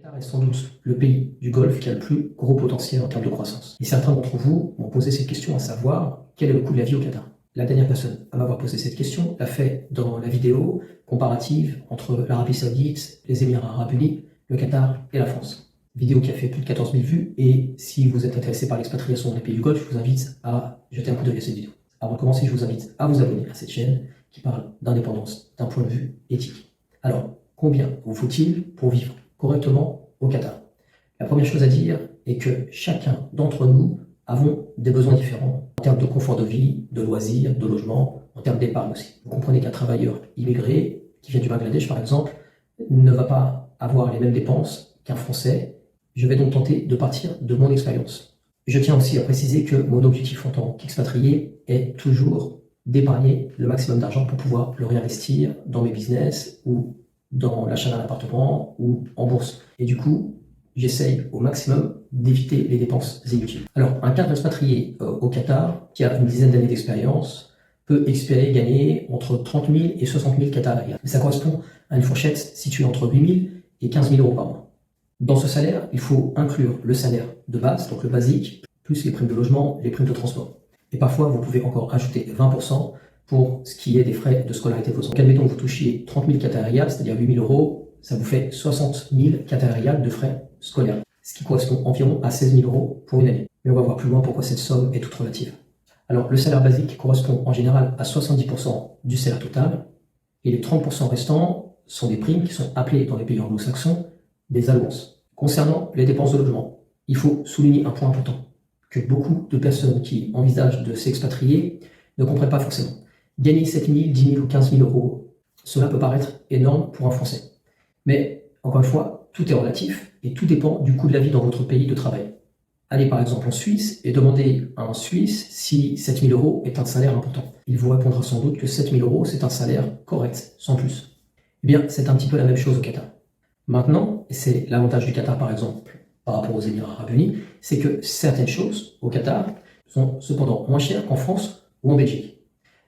Qatar est sans doute le pays du Golfe qui a le plus gros potentiel en termes de croissance. Et certains d'entre vous m'ont posé cette question, à savoir quel est le coût de la vie au Qatar. La dernière personne à m'avoir posé cette question l'a fait dans la vidéo comparative entre l'Arabie Saoudite, les Émirats Arabes Unis, le Qatar et la France. Vidéo qui a fait plus de 14 000 vues, et si vous êtes intéressé par l'expatriation dans les pays du Golfe, je vous invite à jeter un coup d'œil à cette vidéo. Avant de commencer, je vous invite à vous abonner à cette chaîne qui parle d'indépendance d'un point de vue éthique. Alors, combien vous faut-il pour vivre correctement au Qatar? La première chose à dire est que chacun d'entre nous avons des besoins différents en termes de confort de vie, de loisirs, de logement, en termes d'épargne aussi. Vous comprenez qu'un travailleur immigré qui vient du Bangladesh, par exemple, ne va pas avoir les mêmes dépenses qu'un Français. Je vais donc tenter de partir de mon expérience. Je tiens aussi à préciser que mon objectif en tant qu'expatrié est toujours d'épargner le maximum d'argent pour pouvoir le réinvestir dans mes business ou dans l'achat d'un appartement ou en bourse. Et du coup, j'essaye au maximum d'éviter les dépenses inutiles. Alors, un cadre expatrié au Qatar, qui a une dizaine d'années d'expérience, peut espérer gagner entre 30 000 et 60 000 qatariens. Ça correspond à une fourchette située entre 8 000 et 15 000 euros par mois. Dans ce salaire, il faut inclure le salaire de base, donc le basique, plus les primes de logement, les primes de transport. Et parfois, vous pouvez encore ajouter 20% pour ce qui est des frais de scolarité de vos enfants. Admettons que vous touchiez 30 000 qatariens, c'est-à-dire 8 000 euros, ça vous fait 60 000 qatariens de frais scolaires, ce qui correspond environ à 16 000 euros pour une année. Mais on va voir plus loin pourquoi cette somme est toute relative. Alors, le salaire basique correspond en général à 70% du salaire total, et les 30% restants sont des primes qui sont appelées dans les pays anglo-saxons des allowances. Concernant les dépenses de logement, il faut souligner un point important que beaucoup de personnes qui envisagent de s'expatrier ne comprennent pas forcément. Gagner 7 000, 10 000 ou 15 000 euros, cela peut paraître énorme pour un Français. Mais, encore une fois, tout est relatif et tout dépend du coût de la vie dans votre pays de travail. Allez par exemple en Suisse et demandez à un Suisse si 7 000 euros est un salaire important. Il vous répondra sans doute que 7 000 euros c'est un salaire correct, sans plus. Eh bien, c'est un petit peu la même chose au Qatar. Maintenant, et c'est l'avantage du Qatar par exemple par rapport aux Émirats Arabes Unis, c'est que certaines choses au Qatar sont cependant moins chères qu'en France ou en Belgique.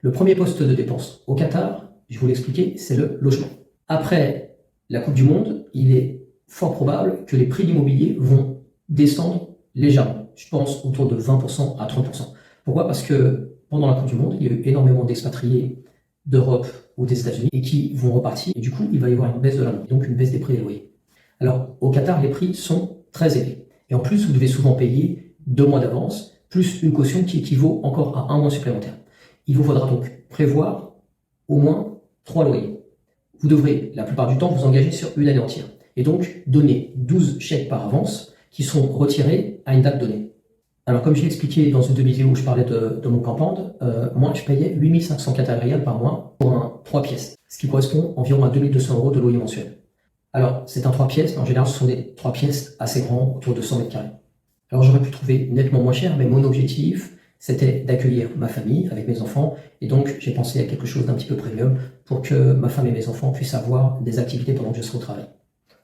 Le premier poste de dépense au Qatar, je vous l'expliquais, c'est le logement. Après la Coupe du Monde, il est fort probable que les prix de l'immobilier vont descendre légèrement. Je pense autour de 20% à 30%. Pourquoi? Parce que pendant la Coupe du Monde, il y a eu énormément d'expatriés d'Europe ou des États-Unis et qui vont repartir. Et du coup, il va y avoir une baisse de la monnaie, donc une baisse des prix des loyers. Alors, au Qatar, les prix sont très élevés. Et en plus, vous devez souvent payer 2 mois d'avance, plus une caution qui équivaut encore à 1 mois supplémentaire. Il vous faudra donc prévoir au moins 3 loyers. Vous devrez, la plupart du temps, vous engager sur une année entière. Et donc, donner 12 chèques par avance qui seront retirés à une date donnée. Alors, comme je l'ai expliqué dans une vidéo où je parlais de mon campand, moi, je payais 8 500 qatariens par mois pour un 3 pièces, ce qui correspond environ à 2 200 euros de loyer mensuel. Alors, c'est un 3 pièces, mais en général, ce sont des 3 pièces assez grands, autour de 100 mètres carrés. Alors, j'aurais pu trouver nettement moins cher, mais mon objectif, c'était d'accueillir ma famille avec mes enfants, et donc j'ai pensé à quelque chose d'un petit peu premium pour que ma femme et mes enfants puissent avoir des activités pendant que je serai au travail.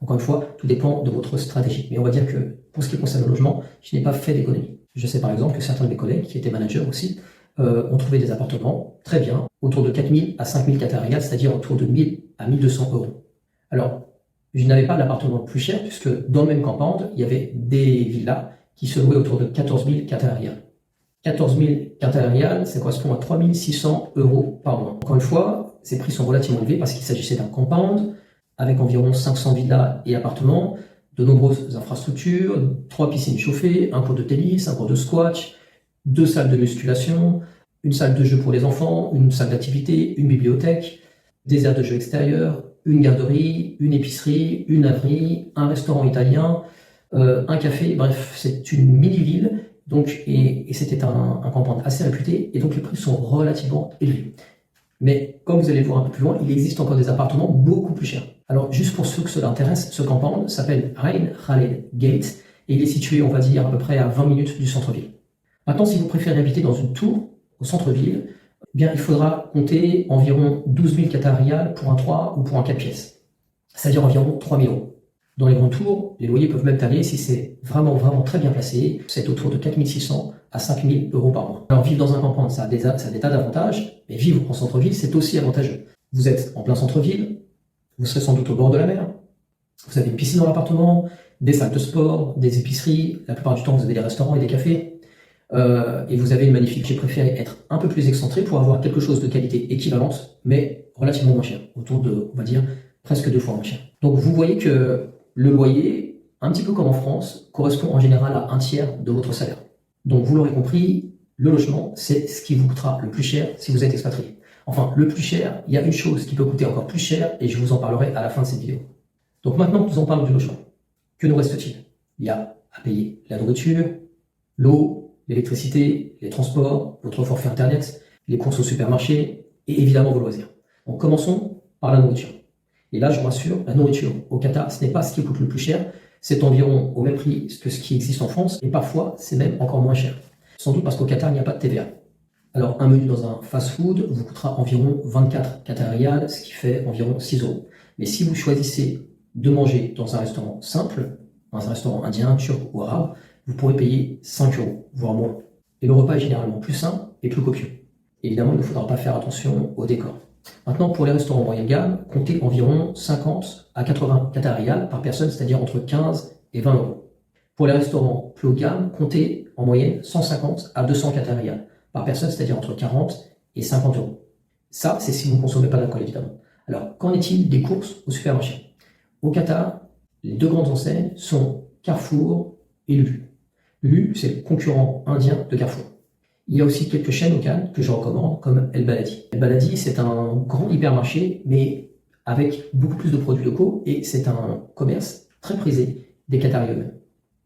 Encore une fois, tout dépend de votre stratégie. Mais on va dire que pour ce qui concerne le logement, je n'ai pas fait d'économie. Je sais par exemple que certains de mes collègues, qui étaient managers aussi, ont trouvé des appartements très bien, autour de 4 000 à 5 000 qatariens, c'est-à-dire autour de 1 000 à 1 200 euros. Alors, je n'avais pas l'appartement le plus cher, puisque dans le même campand, il y avait des villas qui se louaient autour de 14 000 qatariens. 14 000 qatariens, ça correspond à 3 600 euros par mois. Encore une fois, ces prix sont relativement élevés parce qu'il s'agissait d'un campand avec environ 500 villas et appartements, de nombreuses infrastructures, 3 piscines chauffées, un court de tennis, un court de squash, 2 salles de musculation, une salle de jeu pour les enfants, une salle d'activité, une bibliothèque, des aires de jeu extérieures, une garderie, une épicerie, une laverie, un restaurant italien, un café, bref, c'est une mini-ville, donc, et c'était un campand assez réputé, et donc les prix sont relativement élevés. Mais comme vous allez le voir un peu plus loin, il existe encore des appartements beaucoup plus chers. Alors, juste pour ceux que cela intéresse, ce campand s'appelle Rein Khaled Gate, et il est situé, on va dire, à peu près à 20 minutes du centre-ville. Maintenant, si vous préférez habiter dans une tour au centre-ville, eh bien, il faudra compter environ 12 000 qatariens pour un 3 ou pour un 4 pièces, c'est-à-dire environ 3 000 euros. Dans les grandes tours, les loyers peuvent même aller, si c'est vraiment très bien placé, c'est autour de 4 600 à 5 000 euros par mois. Alors, vivre dans un campand, ça a des tas d'avantages, mais vivre en centre-ville, c'est aussi avantageux. Vous êtes en plein centre-ville, vous serez sans doute au bord de la mer, Vous avez une piscine dans l'appartement, des salles de sport, des épiceries, la plupart du temps vous avez des restaurants et des cafés, et vous avez une magnifique. J'ai préféré être un peu plus excentré pour avoir quelque chose de qualité équivalente, mais relativement moins cher, autour de, on va dire, presque 2 fois moins cher. Donc vous voyez que le loyer, un petit peu comme en France, correspond en général à un tiers de votre salaire. Donc vous l'aurez compris, le logement, c'est ce qui vous coûtera le plus cher si vous êtes expatrié. Enfin, le plus cher, il y a une chose qui peut coûter encore plus cher, et je vous en parlerai à la fin de cette vidéo. Donc maintenant que nous en parlons du logement, que nous reste-t-il? Il y a à payer la nourriture, l'eau, l'électricité, les transports, votre forfait internet, les courses au supermarché et évidemment vos loisirs. Donc commençons par la nourriture. Et là, je vous rassure, la nourriture au Qatar, ce n'est pas ce qui coûte le plus cher, c'est environ au même prix que ce qui existe en France, et parfois c'est même encore moins cher. Sans doute parce qu'au Qatar, il n'y a pas de TVA. Alors un menu dans un fast-food vous coûtera environ 24 Qatar Riyal, ce qui fait environ 6 euros. Mais si vous choisissez de manger dans un restaurant simple, dans un restaurant indien, turc ou arabe, vous pourrez payer 5 euros, voire moins. Et le repas est généralement plus sain et plus copieux. Évidemment, il ne faudra pas faire attention au décor. Maintenant, pour les restaurants moyenne gamme, comptez environ 50 à 80 Qatar Riyal par personne, c'est-à-dire entre 15 et 20 euros. Pour les restaurants plus haut de gamme, comptez en moyenne 150 à 200 Qatar Riyal par personne, c'est-à-dire entre 40 et 50 euros. Ça, c'est si vous ne consommez pas d'alcool, évidemment. Alors, qu'en est-il des courses au supermarché? Au Qatar, les 2 grandes enseignes sont Carrefour et Lulu. Lulu, c'est le concurrent indien de Carrefour. Il y a aussi quelques chaînes locales que je recommande, comme El Baladi. El Baladi, c'est un grand hypermarché, mais avec beaucoup plus de produits locaux, et c'est un commerce très prisé des Qataris eux-mêmes.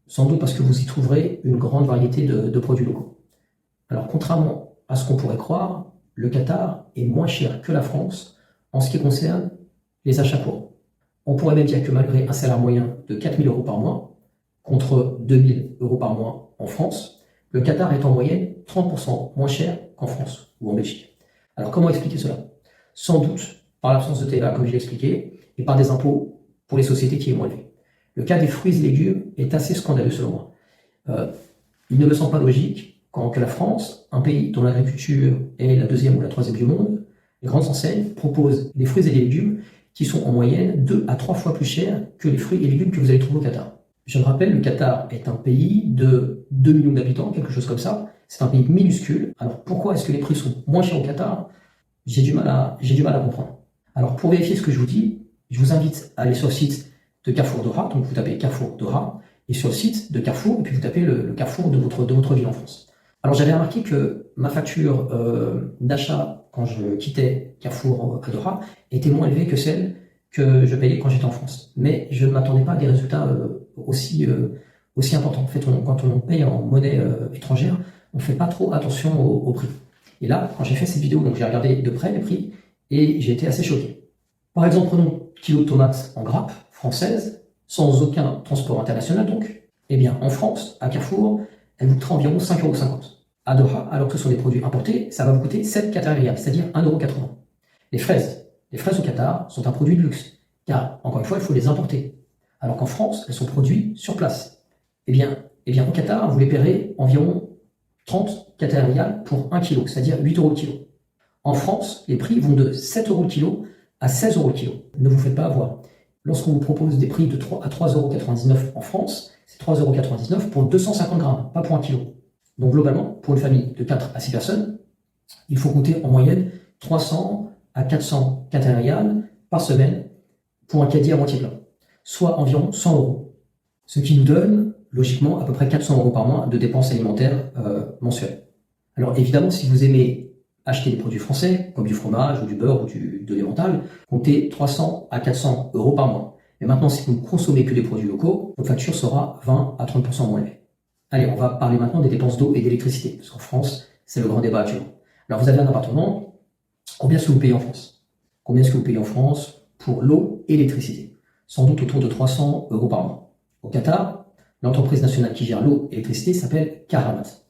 Sans doute parce que vous y trouverez une grande variété de produits locaux. Alors, contrairement à ce qu'on pourrait croire, le Qatar est moins cher que la France en ce qui concerne les achats courants. On pourrait même dire que malgré un salaire moyen de 4 000 euros par mois, contre 2 000 euros par mois en France, le Qatar est en moyenne 30% moins cher qu'en France ou en Belgique. Alors comment expliquer cela? Sans doute par l'absence de TVA, comme je l'ai expliqué, et par des impôts pour les sociétés qui est moins élevé. Le cas des fruits et légumes est assez scandaleux selon moi. Il ne me semble pas logique que la France, un pays dont l'agriculture est la 2e ou la 3e du monde, les grandes enseignes proposent des fruits et des légumes qui sont en moyenne 2 à 3 fois plus chers que les fruits et légumes que vous allez trouver au Qatar. Je le rappelle, le Qatar est un pays de 2 millions d'habitants, quelque chose comme ça. C'est un pays minuscule. Alors pourquoi est-ce que les prix sont moins chers au Qatar? J'ai du mal à comprendre. Alors pour vérifier ce que je vous dis, je vous invite à aller sur le site de Carrefour Doha, donc vous tapez Carrefour Doha, et sur le site de Carrefour, et puis vous tapez le Carrefour de votre ville en France. Alors j'avais remarqué que ma facture d'achat quand je quittais Carrefour à Doha était moins élevée que celle que je payais quand j'étais en France. Mais je ne m'attendais pas à des résultats aussi importants. En fait, quand on paye en monnaie étrangère, on ne fait pas trop attention au prix. Et là, quand j'ai fait cette vidéo, donc j'ai regardé de près les prix et j'ai été assez choqué. Par exemple, prenons kilo de tomates en grappe française, sans aucun transport international donc. Eh bien, en France, à Carrefour, elle vous coûtera environ 5,50 €. À Doha, alors que ce sont des produits importés, ça va vous coûter 7 Qatar Riyal, c'est-à-dire 1,80 €. Les fraises au Qatar sont un produit de luxe, car, encore une fois, il faut les importer. Alors qu'en France, elles sont produites sur place. Eh bien, au Qatar, vous les paierez environ 30 Qatar Riyal pour 1 kg, c'est-à-dire 8 € le kilo. En France, les prix vont de 7 € le kilo à 16 € le kilo. Ne vous faites pas avoir. Lorsqu'on vous propose des prix de 3 à 3,99 € en France, c'est 3,99 € pour 250 grammes, pas pour 1 kg. Donc globalement, pour une famille de 4 à 6 personnes, il faut compter en moyenne 300 à 400 Qatar Riyal par semaine pour un caddie à moitié plein, soit environ 100 €. Ce qui nous donne, logiquement, à peu près 400 € par mois de dépenses alimentaires mensuelles. Alors évidemment, si vous aimez acheter des produits français, comme du fromage ou du beurre ou de l'emmental, comptez 300 à 400 € par mois. Et maintenant, si vous ne consommez que des produits locaux, votre facture sera 20 à 30% moins élevée. Allez, on va parler maintenant des dépenses d'eau et d'électricité, parce qu'en France, c'est le grand débat actuellement. Alors vous avez un appartement, combien est-ce que vous payez en France? Combien est-ce que vous payez en France pour l'eau et l'électricité? Sans doute autour de 300 € par mois. Au Qatar, l'entreprise nationale qui gère l'eau et l'électricité s'appelle Karamat.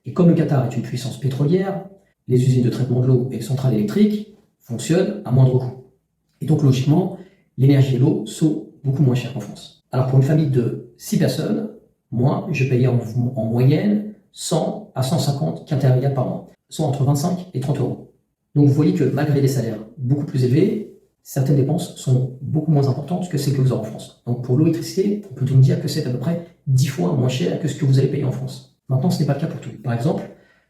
Et comme le Qatar est une puissance pétrolière, les usines de traitement de l'eau et les centrales électriques fonctionnent à moindre coût. Et donc logiquement, l'énergie et l'eau sont beaucoup moins chères qu'en France. Alors pour une famille de 6 personnes, moi, je payais en moyenne 100 à 150 Qatar Riyal par mois, soit entre 25 et 30 €. Donc vous voyez que malgré des salaires beaucoup plus élevés, certaines dépenses sont beaucoup moins importantes que celles que vous aurez en France. Donc pour l'électricité, on peut donc dire que c'est à peu près 10 fois moins cher que ce que vous allez payer en France. Maintenant, ce n'est pas le cas pour tout. Par exemple,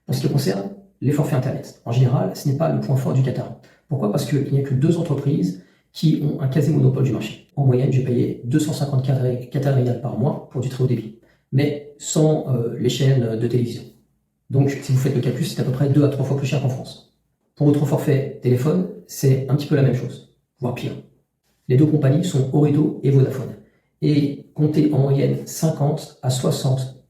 pour ce qui concerne les forfaits Internet. En général, ce n'est pas le point fort du Qatar. Pourquoi? Parce qu'il n'y a que 2 entreprises qui ont un quasi-monopole du marché. En moyenne, j'ai payé 250 Qatar Riyal par mois pour du très haut débit, mais sans les chaînes de télévision. Donc, si vous faites le calcul, c'est à peu près 2 à 3 fois plus cher qu'en France. Pour votre forfait téléphone, c'est un petit peu la même chose, voire pire. Les 2 compagnies sont Ooredoo et Vodafone, et comptez en moyenne 50 à 60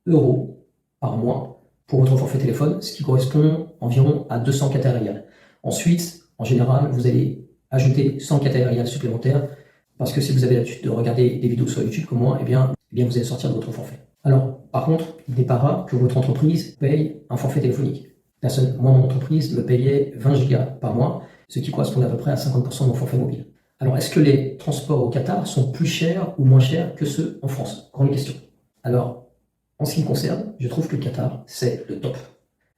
euros par mois pour votre forfait téléphone, ce qui correspond environ à 200 Qatar Riyal. Ensuite, en général, vous allez ajouter 100 Qatar Riyal supplémentaires, parce que si vous avez l'habitude de regarder des vidéos sur YouTube comme moi, eh bien vous allez sortir de votre forfait. Alors, par contre, il n'est pas rare que votre entreprise paye un forfait téléphonique. Moi, mon entreprise me payait 20 gigas par mois, ce qui correspond à peu près à 50% de mon forfait mobile. Alors, est-ce que les transports au Qatar sont plus chers ou moins chers que ceux en France? Grande question. Alors, en ce qui me concerne, je trouve que le Qatar, c'est le top.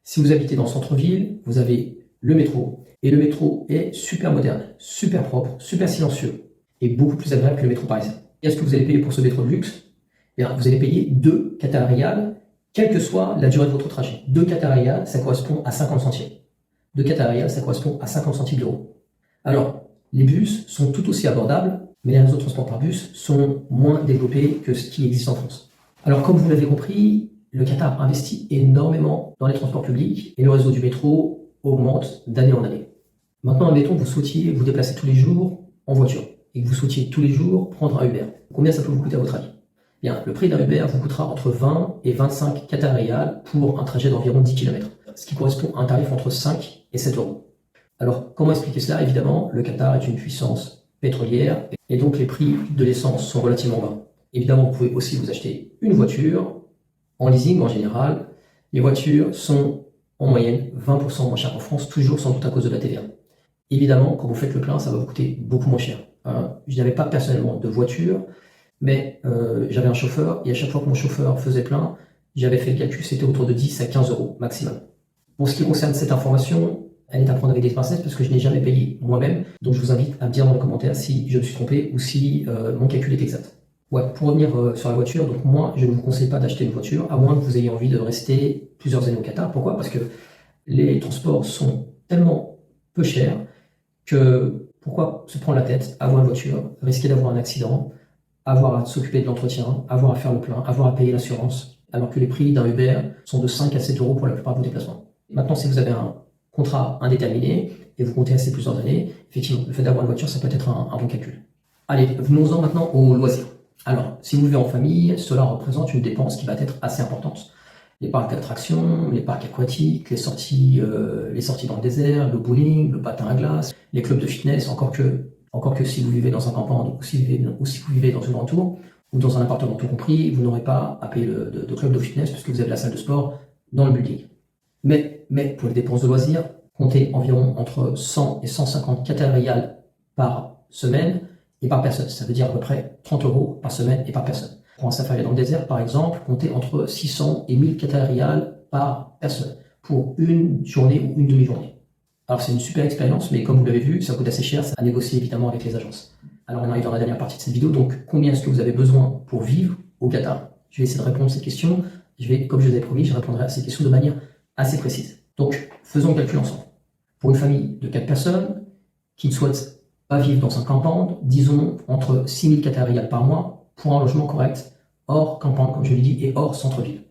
Si vous habitez dans le centre-ville, vous avez le métro, et le métro est super moderne, super propre, super silencieux, et beaucoup plus agréable que le métro parisien. Et est-ce que vous allez payer pour ce métro de luxe? Bien, vous allez payer 2 Qatar Riyal, quelle que soit la durée de votre trajet. 2 Qatar Riyal, ça correspond à 50 centimes. 2 Qatar Riyal, ça correspond à 50 centimes d'euros. Alors, les bus sont tout aussi abordables, mais les réseaux de transport par bus sont moins développés que ce qui existe en France. Alors, comme vous l'avez compris, le Qatar investit énormément dans les transports publics et le réseau du métro augmente d'année en année. Maintenant, admettons que vous souhaitiez vous déplacer tous les jours en voiture et que vous souhaitiez tous les jours prendre un Uber. Combien ça peut vous coûter à votre avis? Bien, le prix d'un Uber vous coûtera entre 20 et 25 Qatar Riyal pour un trajet d'environ 10 km, ce qui correspond à un tarif entre 5 et 7 euros. Alors, comment expliquer cela? Évidemment, le Qatar est une puissance pétrolière et donc les prix de l'essence sont relativement bas. Évidemment, vous pouvez aussi vous acheter une voiture en leasing en général. Les voitures sont en moyenne 20% moins chères qu'en France, toujours sans doute à cause de la TVA. Évidemment, quand vous faites le plein, ça va vous coûter beaucoup moins cher. Je n'avais pas personnellement de voiture, mais j'avais un chauffeur, et à chaque fois que mon chauffeur faisait plein, j'avais fait le calcul, c'était autour de 10 à 15 euros maximum. Pour ce qui concerne cette information, elle est à prendre avec des pincettes parce que je n'ai jamais payé moi-même, donc je vous invite à me dire dans les commentaires si je me suis trompé ou si mon calcul est exact. Ouais, pour revenir sur la voiture, donc moi je ne vous conseille pas d'acheter une voiture, à moins que vous ayez envie de rester plusieurs années au Qatar. Pourquoi? Parce que les transports sont tellement peu chers que pourquoi se prendre la tête, avoir une voiture, risquer d'avoir un accident, avoir à s'occuper de l'entretien, avoir à faire le plein, avoir à payer l'assurance, alors que les prix d'un Uber sont de 5 à 7 euros pour la plupart de vos déplacements. Maintenant, si vous avez un contrat indéterminé et vous comptez rester plusieurs années, effectivement, le fait d'avoir une voiture, ça peut être un bon calcul. Allez, venons-en maintenant aux loisirs. Alors, si vous vivez en famille, cela représente une dépense qui va être assez importante. Les parcs d'attractions, les parcs aquatiques, les sorties dans le désert, le bowling, le patin à glace, les clubs de fitness, encore que si vous vivez dans un campement ou si vous vivez dans une grande tour ou dans un appartement tout compris, vous n'aurez pas à payer de club de fitness puisque vous avez la salle de sport dans le building. Mais pour les dépenses de loisirs, comptez environ entre 100 et 150 Qatar Riyal par semaine et par personne. Ça veut dire à peu près 30 euros par semaine et par personne. Pour un safari dans le désert, par exemple, comptez entre 600 et 1000 Qatar Riyal par personne pour une journée ou une demi-journée. Alors c'est une super expérience, mais comme vous l'avez vu, ça coûte assez cher, ça à négocier évidemment avec les agences. Alors on arrive dans la dernière partie de cette vidéo, donc combien est-ce que vous avez besoin pour vivre au Qatar? Je vais essayer de répondre à cette question. Comme je vous avais promis, je répondrai à ces questions de manière assez précise. Donc faisons le calcul ensemble. Pour une famille de 4 personnes qui ne souhaitent pas vivre dans un campement, disons entre 6000 Qatar Riyal par mois pour un logement correct, hors campement, comme je l'ai dit, et hors centre-ville.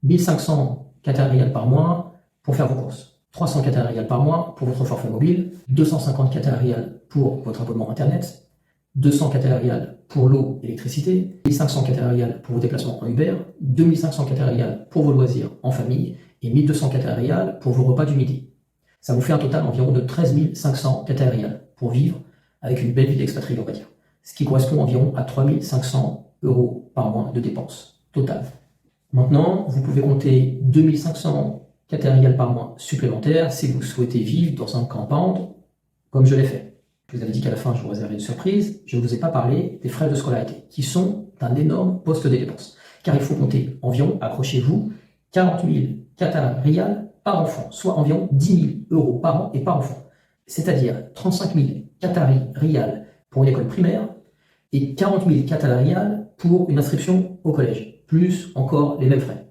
1500 Qatar Riyal par mois pour faire vos courses. 300 Qatar Riyal par mois pour votre forfait mobile. 250 Qatar Riyal pour votre abonnement Internet. 200 Qatar Riyal pour l'eau et l'électricité. 1500 Qatar Riyal pour vos déplacements en Uber. 2500 Qatar Riyal pour vos loisirs en famille. Et 1200 Qatar Riyal pour vos repas du midi. Ça vous fait un total environ de 13 500 Qatar Riyal pour vivre avec une belle vie d'expatrié, on va dire. Ce qui correspond environ à 3500 euros par mois de dépenses totales. Maintenant, vous pouvez compter 2500 Qatar Riyal par mois supplémentaires si vous souhaitez vivre dans un compound comme je l'ai fait. Je vous avais dit qu'à la fin, je vous réservais une surprise. Je ne vous ai pas parlé des frais de scolarité, qui sont un énorme poste de dépenses. Car il faut compter environ, accrochez-vous, 40 000 Qatar Riyal par enfant, soit environ 10 000 euros par an et par enfant. C'est-à-dire 35 000 Qatari Riyal pour une école primaire et 40 000 Qatari Riyal pour une inscription au collège, plus encore les mêmes frais.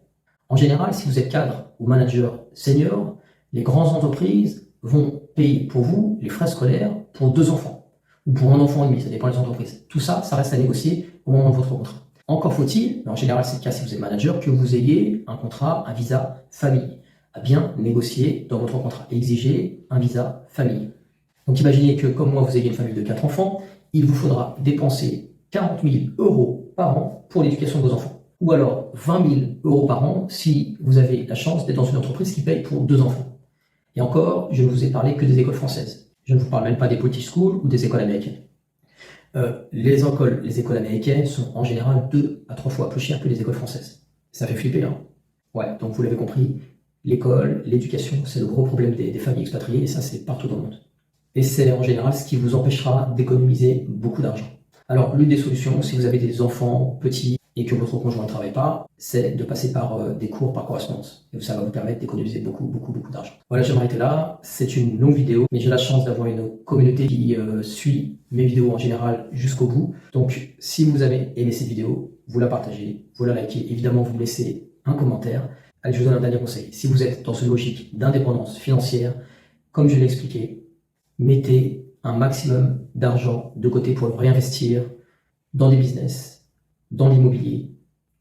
En général, si vous êtes cadre ou manager senior, les grandes entreprises vont payer pour vous les frais scolaires pour 2 enfants, ou pour un enfant et demi, ça dépend des entreprises. Tout ça, ça reste à négocier au moment de votre contrat. Encore faut-il, mais en général c'est le cas si vous êtes manager, que vous ayez un contrat, un visa famille, à bien négocier dans votre contrat, et exiger un visa famille. Donc imaginez que comme moi vous ayez une famille de 4 enfants, il vous faudra dépenser 40 000 € par an pour l'éducation de vos enfants. Ou alors 20 000 € par an si vous avez la chance d'être dans une entreprise qui paye pour 2 enfants. Et encore, je ne vous ai parlé que des écoles françaises. Je ne vous parle même pas des politiques schools ou des écoles américaines. Les écoles américaines sont en général 2 à 3 fois plus chères que les écoles françaises. Ça fait flipper, hein? Ouais, donc vous l'avez compris, l'école, l'éducation, c'est le gros problème des familles expatriées, et ça c'est partout dans le monde. Et c'est en général ce qui vous empêchera d'économiser beaucoup d'argent. Alors, l'une des solutions, si vous avez des enfants petits et que votre conjoint ne travaille pas, c'est de passer par des cours par correspondance. Et ça va vous permettre d'économiser beaucoup d'argent. Voilà, je vais m'arrêter là. C'est une longue vidéo, mais j'ai la chance d'avoir une communauté qui suit mes vidéos en général jusqu'au bout. Donc, si vous avez aimé cette vidéo, vous la partagez, vous la likez. Évidemment, vous me laissez un commentaire. Allez, je vous donne un dernier conseil. Si vous êtes dans une logique d'indépendance financière, comme je l'ai expliqué, mettez un maximum d'argent de côté pour le réinvestir dans des business, dans l'immobilier,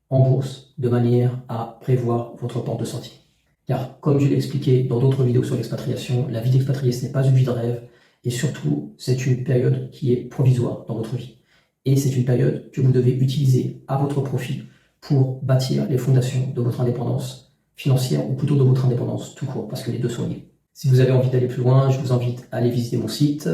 en bourse, de manière à prévoir votre porte de sortie. Car comme je l'ai expliqué dans d'autres vidéos sur l'expatriation, la vie d'expatrié, ce n'est pas une vie de rêve, et surtout, c'est une période qui est provisoire dans votre vie. Et c'est une période que vous devez utiliser à votre profit pour bâtir les fondations de votre indépendance financière, ou plutôt de votre indépendance tout court, parce que les deux sont liés. Si vous avez envie d'aller plus loin, je vous invite à aller visiter mon site.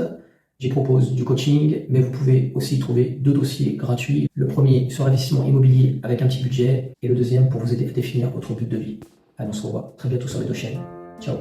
J'y propose du coaching, mais vous pouvez aussi trouver 2 dossiers gratuits. Le premier sur l'investissement immobilier avec un petit budget, et le deuxième pour vous aider à définir votre but de vie. Allez, on se revoit très bientôt sur les 2 chaînes. Ciao.